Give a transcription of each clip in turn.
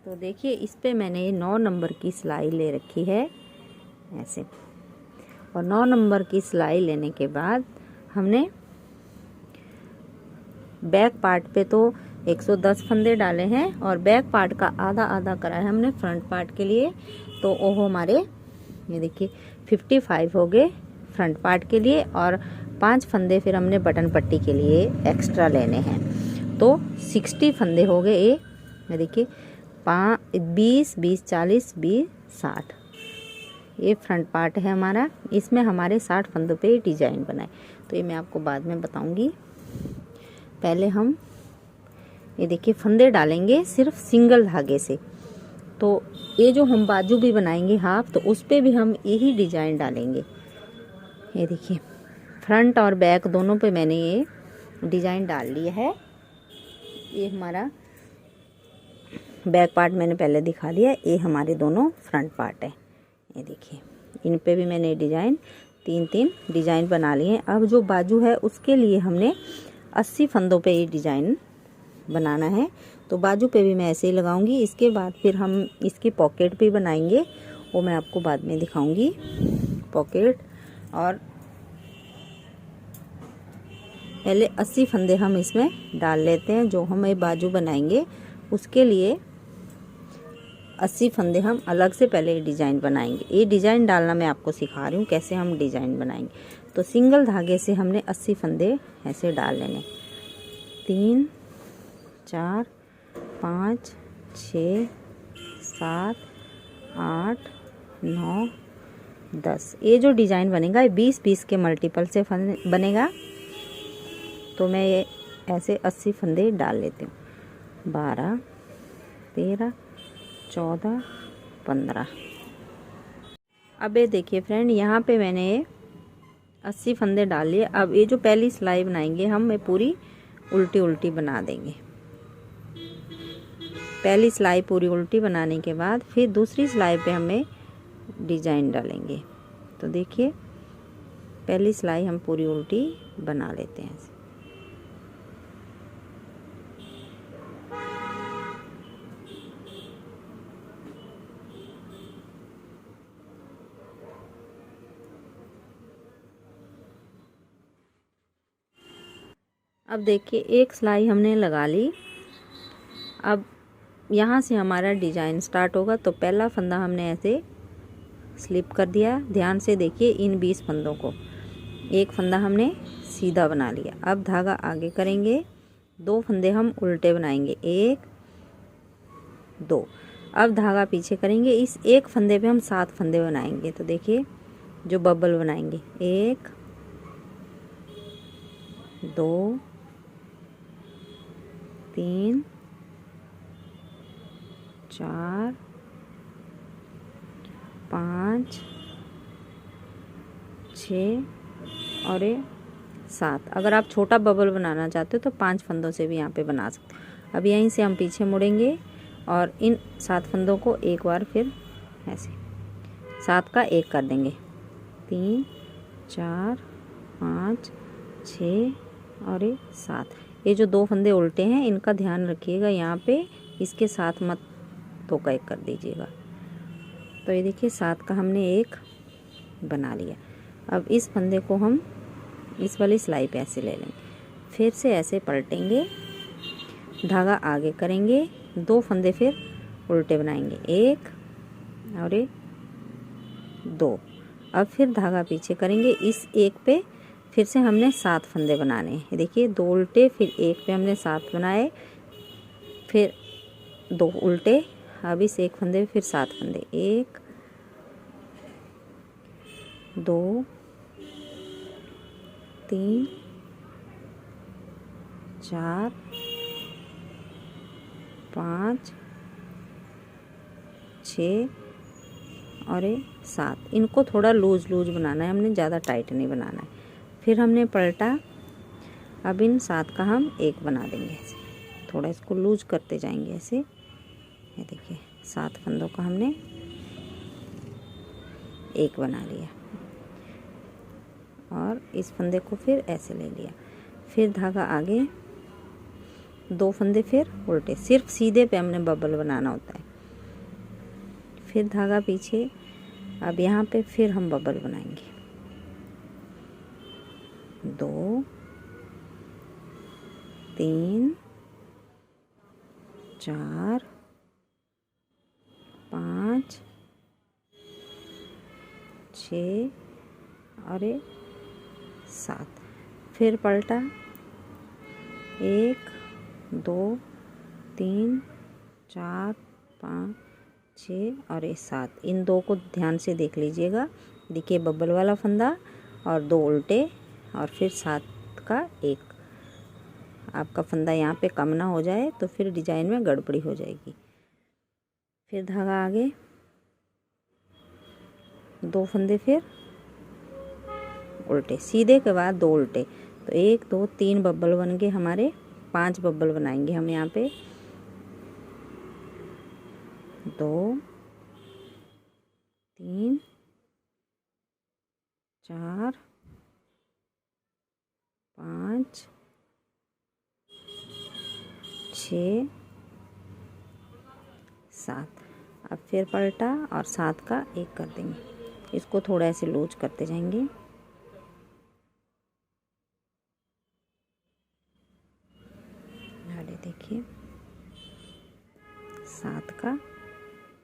तो देखिए इस पे मैंने 9 नंबर की सिलाई ले रखी है ऐसे, और 9 नंबर की सिलाई लेने के बाद हमने बैक पार्ट पे तो 110 फंदे डाले हैं और बैक पार्ट का आधा आधा करा है हमने फ्रंट पार्ट के लिए। तो वो हमारे ये देखिए 55 हो गए फ्रंट पार्ट के लिए, और 5 फंदे फिर हमने बटन पट्टी के लिए एक्स्ट्रा लेने हैं। तो 60 फंदे हो गए ये देखिए 20 20 40 20 60। ये फ्रंट पार्ट है हमारा, इसमें हमारे 60 फंदों पे डिजाइन बनाए। तो ये मैं आपको बाद में बताऊंगी। पहले हम ये देखिए फंदे डालेंगे सिर्फ सिंगल धागे से। तो ये जो हम बाजू भी बनाएंगे हाफ, तो उस पे भी हम यही डिजाइन डालेंगे। ये देखिए फ्रंट और बैक दोनों पे मैंने ये डिजाइन डाल लिया है। ये हमारा बैक पार्ट मैंने पहले दिखा दिया, ये हमारे दोनों फ्रंट पार्ट है। ये देखिए इन पे भी मैंने डिजाइन 3 डिजाइन बना लिए हैं। अब जो बाजू है उसके लिए हमने 80 फंदों पे ये डिजाइन बनाना है। तो बाजू पे भी मैं ऐसे ही लगाऊंगी। इसके बाद फिर हम इसकी पॉकेट भी बनाएंगे, वो मैं आपको बाद में दिखाऊंगी पॉकेट। और पहले 80 फंदे हम इसमें डाल लेते हैं। जो हमें बाजू बनाएंगे उसके लिए 80 फंदे हम अलग से पहले डिजाइन बनाएंगे। ये डिजाइन डालना मैं आपको सिखा रही हूँ कैसे हम डिजाइन बनाएंगे। तो सिंगल धागे से हमने 80 फंदे ऐसे डाल लेने, 3 4 5 6 7 8 9 10। ये जो डिजाइन बनेगा ये 20 के मल्टीपल से बनेगा। तो मैं ये ऐसे 80 फंदे डाल लेती हूँ। 12 13 14 15। अब ये देखिए फ्रेंड, यहाँ पे मैंने 80 फंदे डाल लिए। अब ये जो पहली सिलाई बनाएंगे हम, ये पूरी उल्टी उल्टी बना देंगे। पहली सिलाई पूरी उल्टी बनाने के बाद फिर दूसरी सिलाई पे हमें डिजाइन डालेंगे। तो देखिए पहली सिलाई हम पूरी उल्टी बना लेते हैं ऐसे। अब देखिए एक सिलाई हमने लगा ली। अब यहाँ से हमारा डिजाइन स्टार्ट होगा। तो पहला फंदा हमने ऐसे स्लिप कर दिया। ध्यान से देखिए इन 20 फंदों को, एक फंदा हमने सीधा बना लिया। अब धागा आगे करेंगे, 2 फंदे हम उल्टे बनाएंगे, 1 2। अब धागा पीछे करेंगे, इस एक फंदे पे हम 7 फंदे बनाएंगे। तो देखिए जो बबल बनाएंगे, 1 2 3 4 5 6 और 7। अगर आप छोटा बबल बनाना चाहते हो तो 5 फंदों से भी यहाँ पे बना सकते हो। अब यहीं से हम पीछे मुड़ेंगे और इन 7 फंदों को एक बार फिर ऐसे 7 का 1 कर देंगे, 3 4 5 6 और 7। ये जो 2 फंदे उल्टे हैं इनका ध्यान रखिएगा, यहाँ पे इसके साथ मत 2 का 1 कर दीजिएगा। तो ये देखिए 7 का हमने 1 बना लिया। अब इस फंदे को हम इस वाली सिलाई पे ऐसे ले लेंगे, फिर से ऐसे पलटेंगे, धागा आगे करेंगे, 2 फंदे फिर उल्टे बनाएंगे, 1 और 2। अब फिर धागा पीछे करेंगे, इस एक पे फिर से हमने 7 फंदे बनाने हैं। देखिए 2 उल्टे फिर एक पे हमने 7 बनाए, फिर 2 उल्टे, अब इस एक फंदे फिर 7 फंदे, 1 2 3 4 5 6 और 7। इनको थोड़ा लूज लूज बनाना है हमने, ज़्यादा टाइट नहीं बनाना है। फिर हमने पलटा, अब इन 7 का हम 1 बना देंगे ऐसे, थोड़ा इसको लूज करते जाएंगे ऐसे। ये देखिए 7 फंदों का हमने 1 बना लिया और इस फंदे को फिर ऐसे ले लिया। फिर धागा आगे, 2 फंदे फिर उल्टे, सिर्फ सीधे पे हमने बबल बनाना होता है। फिर धागा पीछे। अब यहाँ पे फिर हम बबल बनाएंगे, 2 3 4 5 6 और 7। फिर पलटा, 1 2 3 4 5 6 और 7। इन 2 को ध्यान से देख लीजिएगा। देखिए बबल वाला फंदा और 2 उल्टे और फिर 7 का 1। आपका फंदा यहाँ पे कम ना हो जाए तो फिर डिजाइन में गड़बड़ी हो जाएगी। फिर धागा आगे, 2 फंदे फिर उल्टे, सीधे के बाद 2 उल्टे। तो 1 2 3 बब्बल बन गए हमारे। 5 बब्बल बनाएंगे हम यहाँ पे, 2 3 4 5 6 7। अब फिर पलटा और 7 का 1 कर देंगे। इसको थोड़ा ऐसे लूज करते जाएंगे। अरे देखिए 7 का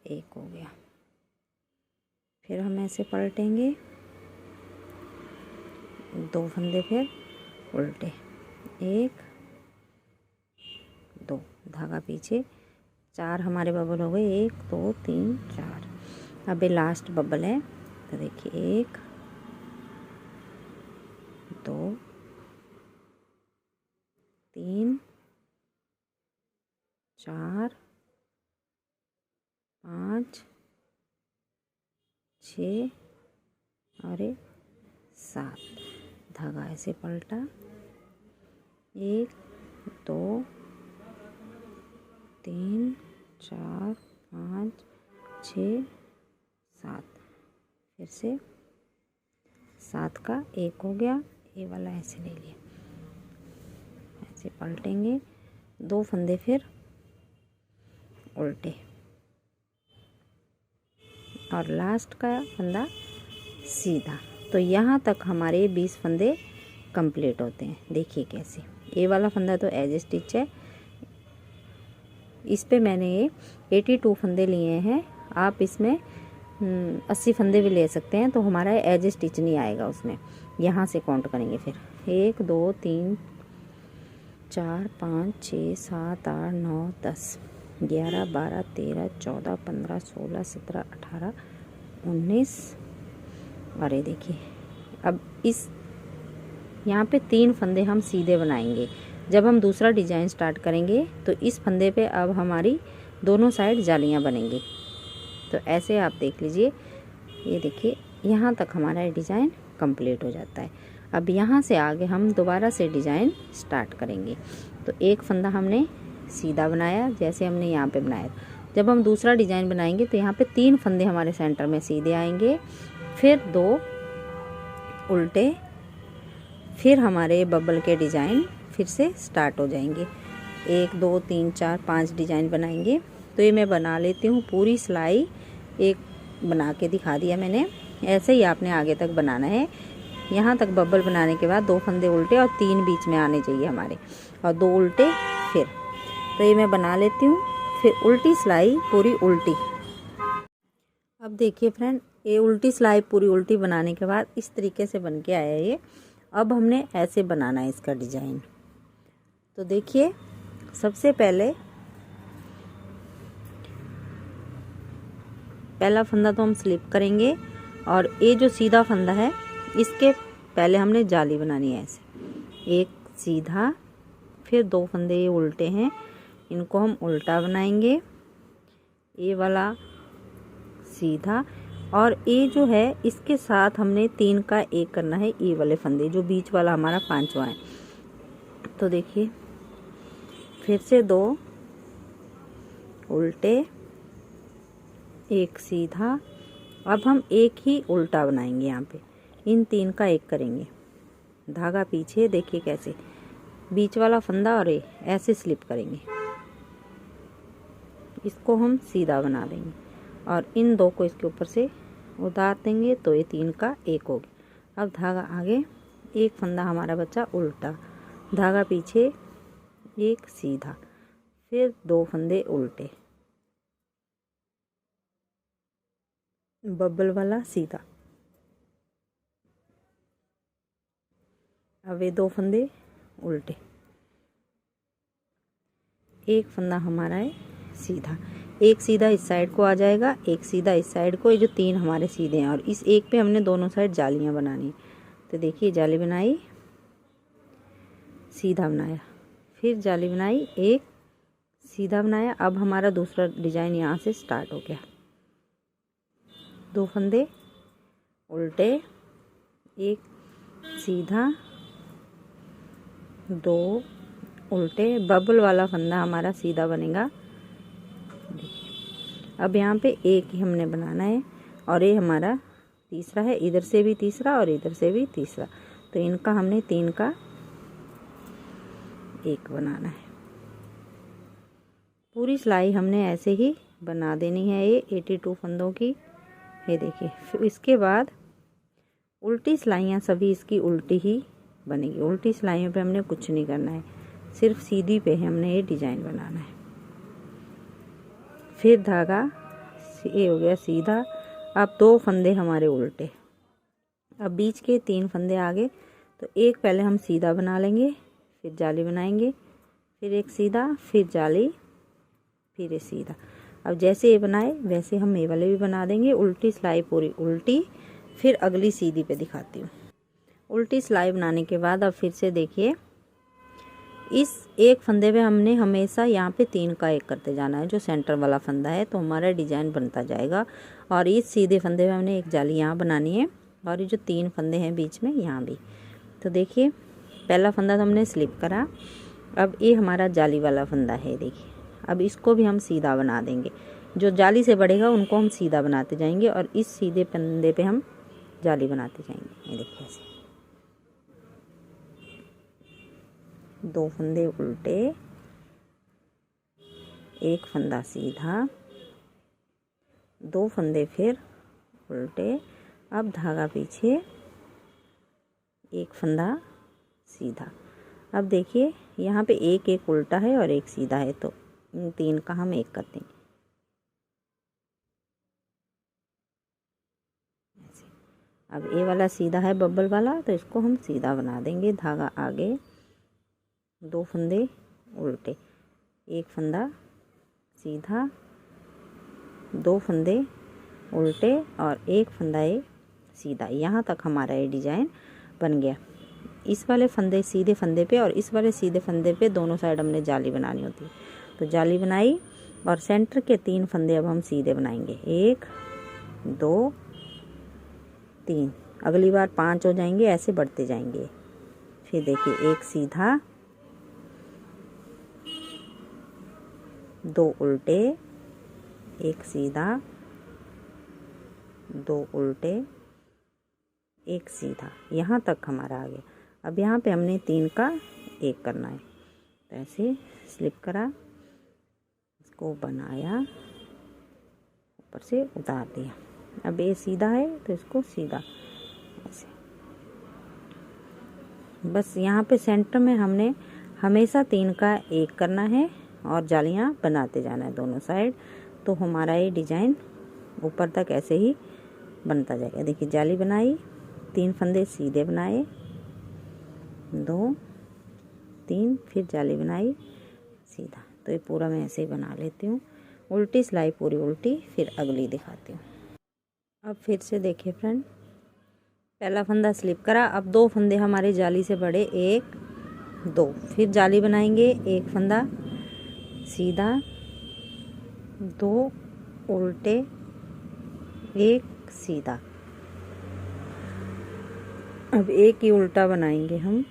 1 हो गया। फिर हम ऐसे पलटेंगे, 2 फंदे फिर उल्टे, 1 2 धागा पीछे। 4 हमारे बबल हो गए, 1 2 3 4। अब ये लास्ट बबल है तो देखिए 1 2 3 4 5 6 और 7। धागा ऐसे पलटा, 1 2 3 4 5 6 7। फिर से 7 का 1 हो गया। ये वाला ऐसे ले लिया, ऐसे पलटेंगे, 2 फंदे फिर उल्टे और लास्ट का फंदा सीधा। तो यहाँ तक हमारे 20 फंदे कंप्लीट होते हैं। देखिए कैसे, ये वाला फंदा तो एज स्टिच है, इस पे मैंने 82 फंदे लिए हैं। आप इसमें 80 फंदे भी ले सकते हैं, तो हमारा एज स्टिच नहीं आएगा उसमें। यहाँ से काउंट करेंगे फिर 1 2 3 4 5 6 7 8 9 10 11 12 13 14 15 16 17 18 19। और ये देखिए अब इस यहाँ पे 3 फंदे हम सीधे बनाएंगे। जब हम दूसरा डिजाइन स्टार्ट करेंगे तो इस फंदे पे अब हमारी दोनों साइड जालियाँ बनेंगी। तो ऐसे आप देख लीजिए, ये देखिए यहाँ तक हमारा डिज़ाइन कंप्लीट हो जाता है। अब यहाँ से आगे हम दोबारा से डिज़ाइन स्टार्ट करेंगे। तो एक फंदा हमने सीधा बनाया जैसे हमने यहाँ पे बनाया। जब हम दूसरा डिज़ाइन बनाएंगे तो यहाँ पे 3 फंदे हमारे सेंटर में सीधे आएंगे, फिर 2 उल्टे, फिर हमारे बबल के डिज़ाइन फिर से स्टार्ट हो जाएंगे। 1 2 3 4 5 डिज़ाइन बनाएंगे। तो ये मैं बना लेती हूँ पूरी सिलाई, एक बना के दिखा दिया मैंने। ऐसे ही आपने आगे तक बनाना है। यहाँ तक बबल बनाने के बाद 2 फंदे उल्टे और 3 बीच में आने चाहिए हमारे, और 2 उल्टे फिर। तो ये मैं बना लेती हूँ, फिर उल्टी सिलाई पूरी उल्टी। अब देखिए फ्रेंड, ये उल्टी सिलाई पूरी उल्टी बनाने के बाद इस तरीके से बन के आया ये। अब हमने ऐसे बनाना है इसका डिज़ाइन। तो देखिए सबसे पहला फंदा तो हम स्लिप करेंगे, और ये जो सीधा फंदा है इसके पहले हमने जाली बनानी है। ऐसे एक सीधा, फिर 2 फंदे ये उल्टे हैं, इनको हम उल्टा बनाएंगे, ये वाला सीधा, और ये जो है इसके साथ हमने 3 का 1 करना है। ये वाले फंदे जो बीच वाला हमारा 5वां है। तो देखिए फिर से 2 उल्टे, 1 सीधा। अब हम एक ही उल्टा बनाएंगे, यहाँ पे इन 3 का 1 करेंगे। धागा पीछे, देखिए कैसे बीच वाला फंदा और ये ऐसे स्लिप करेंगे, इसको हम सीधा बना देंगे। और इन 2 को इसके ऊपर से उतार देंगे तो ये 3 का 1 हो गया। अब धागा आगे, एक फंदा हमारा बचा उल्टा, धागा पीछे, एक सीधा, फिर 2 फंदे उल्टे, बबल वाला सीधा। अब ये 2 फंदे उल्टे, एक फंदा हमारा है सीधा, एक सीधा इस साइड को आ जाएगा, एक सीधा इस साइड को। ये जो 3 हमारे सीधे हैं और इस एक पे हमने दोनों साइड जालियां बनानी। तो देखिए जाली बनाई, सीधा बनाया, फिर जाली बनाई, एक सीधा बनाया। अब हमारा दूसरा डिजाइन यहाँ से स्टार्ट हो गया। 2 फंदे उल्टे, एक सीधा, 2 उल्टे, बबल वाला फंदा हमारा सीधा बनेगा। अब यहाँ पे एक ही हमने बनाना है और ये हमारा तीसरा है, इधर से भी तीसरा और इधर से भी तीसरा। तो इनका हमने 3 का 1 बनाना है। पूरी सिलाई हमने ऐसे ही बना देनी है, ये 82 फंदों की। ये देखिए, फिर इसके बाद उल्टी सिलाइयाँ सभी इसकी उल्टी ही बनेगी। उल्टी सिलाइयों पे हमने कुछ नहीं करना है, सिर्फ सीधी पे हमने ये डिजाइन बनाना है। फिर धागा, ये हो गया सीधा। अब 2 फंदे हमारे उल्टे, अब बीच के 3 फंदे आगे। तो एक पहले हम सीधा बना लेंगे, फिर जाली बनाएंगे, फिर एक सीधा, फिर जाली, फिर ये सीधा। अब जैसे ये बनाए वैसे हम ये वाले भी बना देंगे। उल्टी सिलाई पूरी उल्टी, फिर अगली सीधी पे दिखाती हूँ। उल्टी सिलाई बनाने के बाद अब फिर से देखिए, इस एक फंदे पे हमने हमेशा यहाँ पे 3 का 1 करते जाना है, जो सेंटर वाला फंदा है, तो हमारा डिजाइन बनता जाएगा। और इस सीधे फंदे पे हमने एक जाली यहाँ बनानी है और ये जो 3 फंदे हैं बीच में यहाँ भी। तो देखिए पहला फंदा तो हमने स्लिप करा, अब ये हमारा जाली वाला फंदा है। देखिए अब इसको भी हम सीधा बना देंगे, जो जाली से बढ़ेगा उनको हम सीधा बनाते जाएंगे और इस सीधे फंदे पे हम जाली बनाते जाएंगे। ये देखिए ऐसे 2 फंदे उल्टे, एक फंदा सीधा, 2 फंदे फिर उल्टे। अब धागा पीछे, एक फंदा सीधा। अब देखिए यहाँ पे एक एक उल्टा है और एक सीधा है, तो इन 3 का हम 1 कर देंगे। अब ये वाला सीधा है बबल वाला, तो इसको हम सीधा बना देंगे। धागा आगे, 2 फंदे उल्टे, एक फंदा सीधा, 2 फंदे उल्टे और एक फंदा ये सीधा। यहाँ तक हमारा ये डिजाइन बन गया। इस वाले फंदे सीधे फंदे पे और इस वाले सीधे फंदे पे दोनों साइड हमने जाली बनानी होती है। तो जाली बनाई और सेंटर के 3 फंदे अब हम सीधे बनाएंगे, 1 2 3। अगली बार 5 हो जाएंगे, ऐसे बढ़ते जाएंगे। फिर देखिए एक सीधा, 2 उल्टे, एक सीधा, 2 उल्टे, एक सीधा। यहाँ तक हमारा आ गया। अब यहाँ पे हमने 3 का 1 करना है। तो ऐसे स्लिप करा, इसको बनाया, ऊपर से उतार दिया। अब ये सीधा है तो इसको सीधा ऐसे। बस यहाँ पे सेंटर में हमने हमेशा 3 का 1 करना है और जालियाँ बनाते जाना है दोनों साइड। तो हमारा ये डिजाइन ऊपर तक ऐसे ही बनता जाएगा। देखिए जाली बनाई, 3 फंदे सीधे बनाए, 2 3, फिर जाली बनाई सीधा। तो ये पूरा मैं ऐसे ही बना लेती हूँ। उल्टी सिलाई पूरी उल्टी, फिर अगली दिखाती हूँ। अब फिर से देखिए फ्रेंड, पहला फंदा स्लिप करा, अब 2 फंदे हमारे जाली से बड़े, 1 2, फिर जाली बनाएंगे, एक फंदा सीधा, 2 उल्टे, एक सीधा। अब एक ही उल्टा बनाएंगे हम,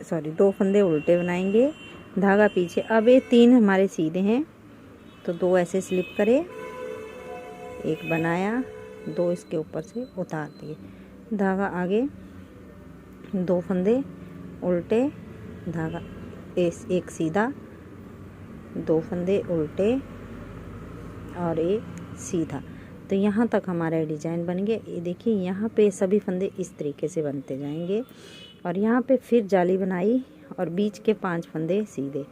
सॉरी 2 फंदे उल्टे बनाएंगे, धागा पीछे। अब ये 3 हमारे सीधे हैं तो 2 ऐसे स्लिप करे, एक बनाया, 2 इसके ऊपर से उतार दिए, धागा आगे, 2 फंदे उल्टे, धागा एक सीधा, 2 फंदे उल्टे, और ये सीधा। तो यहाँ तक हमारा डिजाइन बन गया। ये देखिए यहाँ पे सभी फंदे इस तरीके से बनते जाएंगे और यहाँ पे फिर जाली बनाई और बीच के 5 फंदे सीधे।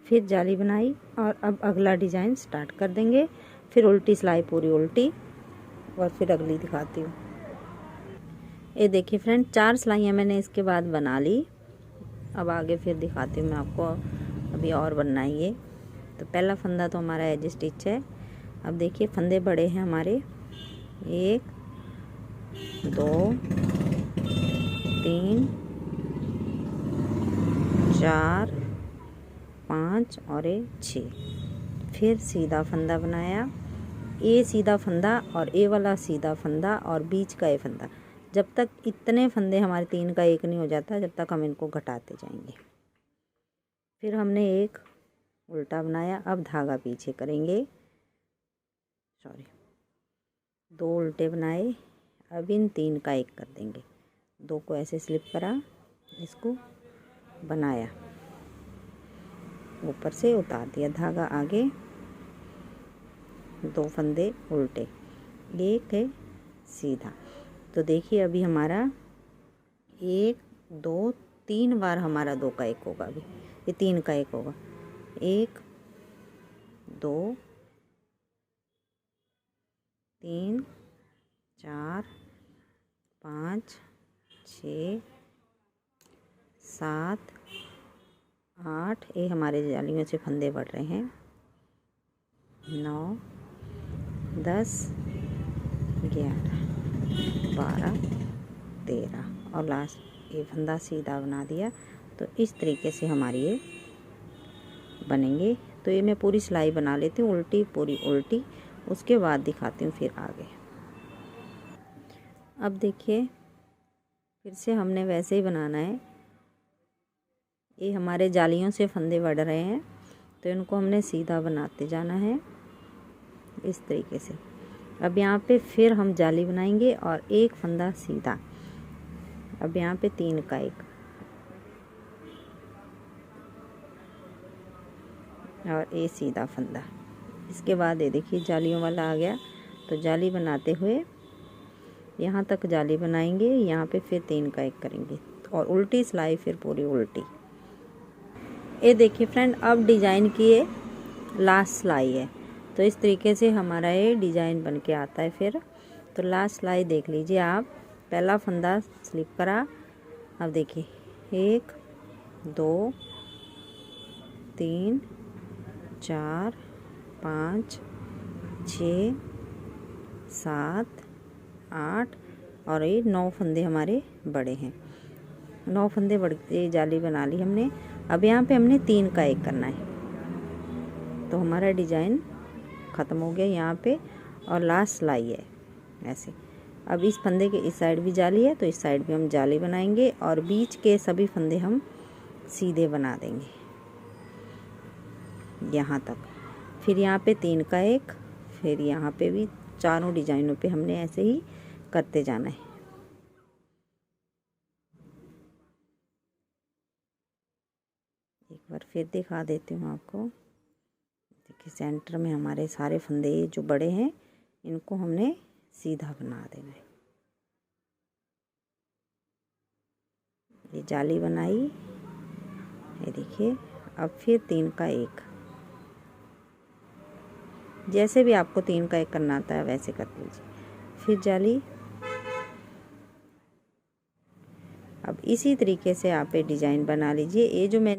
फिर जाली बनाई और अब अगला डिजाइन स्टार्ट कर देंगे। फिर उल्टी सिलाई पूरी उल्टी और फिर अगली दिखाती हूँ। ये देखिए फ्रेंड 4 सिलाइयाँ मैंने इसके बाद बना ली। अब आगे फिर दिखाती हूँ मैं आपको, अभी और बनना है ये। तो पहला फंदा तो हमारा एज स्टिच है। अब देखिए फंदे बड़े हैं हमारे, 1 2 3 4 5 और 6। फिर सीधा फंदा बनाया, ए सीधा फंदा और ए वाला सीधा फंदा और बीच का ए फंदा। जब तक इतने फंदे हमारे 3 का 1 नहीं हो जाता, जब तक हम इनको घटाते जाएंगे। फिर हमने एक उल्टा बनाया। अब धागा पीछे करेंगे, 2 उल्टे बनाए। अब इन 3 का 1 कर देंगे। 2 को ऐसे स्लिप करा, इसको बनाया, ऊपर से उतार दिया धागा आगे, 2 फंदे उल्टे, 1 है सीधा। तो देखिए अभी हमारा 1 2 3 बार हमारा 2 का 1 होगा। अभी ये 3 का 1 होगा, 1 2 3 4 5 6 7 8। ये हमारे जालियों से फंदे बढ़ रहे हैं, 9 10 11 12 13 और लास्ट ये फंदा सीधा बना दिया। तो इस तरीके से हमारी ये बनेंगे। तो ये मैं पूरी सिलाई बना लेती हूँ, उल्टी पूरी उल्टी, उसके बाद दिखाती हूँ फिर आगे। अब देखिए फिर से हमने वैसे ही बनाना है। ये हमारे जालियों से फंदे बढ़ रहे हैं, तो इनको हमने सीधा बनाते जाना है इस तरीके से। अब यहाँ पे फिर हम जाली बनाएंगे और एक फंदा सीधा। अब यहाँ पे 3 का 1 और ये सीधा फंदा। इसके बाद ये देखिए जालियों वाला आ गया। तो जाली बनाते हुए यहाँ तक जाली बनाएंगे, यहाँ पे फिर 3 का 1 करेंगे और उल्टी सिलाई फिर पूरी उल्टी। ये देखिए फ्रेंड अब डिजाइन की ये लास्ट सिलाई है। तो इस तरीके से हमारा ये डिजाइन बन के आता है। फिर तो लास्ट सिलाई देख लीजिए आप। पहला फंदा स्लिप करा, अब देखिए 1 2 3 4 5 6 7 8 और ये 9 फंदे हमारे बड़े हैं। 9 फंदे बड़े जाली बना ली हमने। अब यहाँ पे हमने 3 का 1 करना है। तो हमारा डिजाइन ख़त्म हो गया यहाँ पे और लास्ट सिलाई है ऐसे। अब इस फंदे के इस साइड भी जाली है, तो इस साइड भी हम जाली बनाएंगे और बीच के सभी फंदे हम सीधे बना देंगे यहाँ तक। फिर यहाँ पे 3 का 1, फिर यहाँ पे भी चारों डिजाइनों पे हमने ऐसे ही करते जाना है। एक बार फिर दिखा देती हूँ आपको। देखिए सेंटर में हमारे सारे फंदे जो बड़े हैं इनको हमने सीधा बना देना है। ये जाली बनाई, ये देखिए। अब फिर 3 का 1, जैसे भी आपको 3 का 1 करना आता है वैसे कर लीजिए। फिर जाली। अब इसी तरीके से आप ये डिजाइन बना लीजिए। ये जो मैं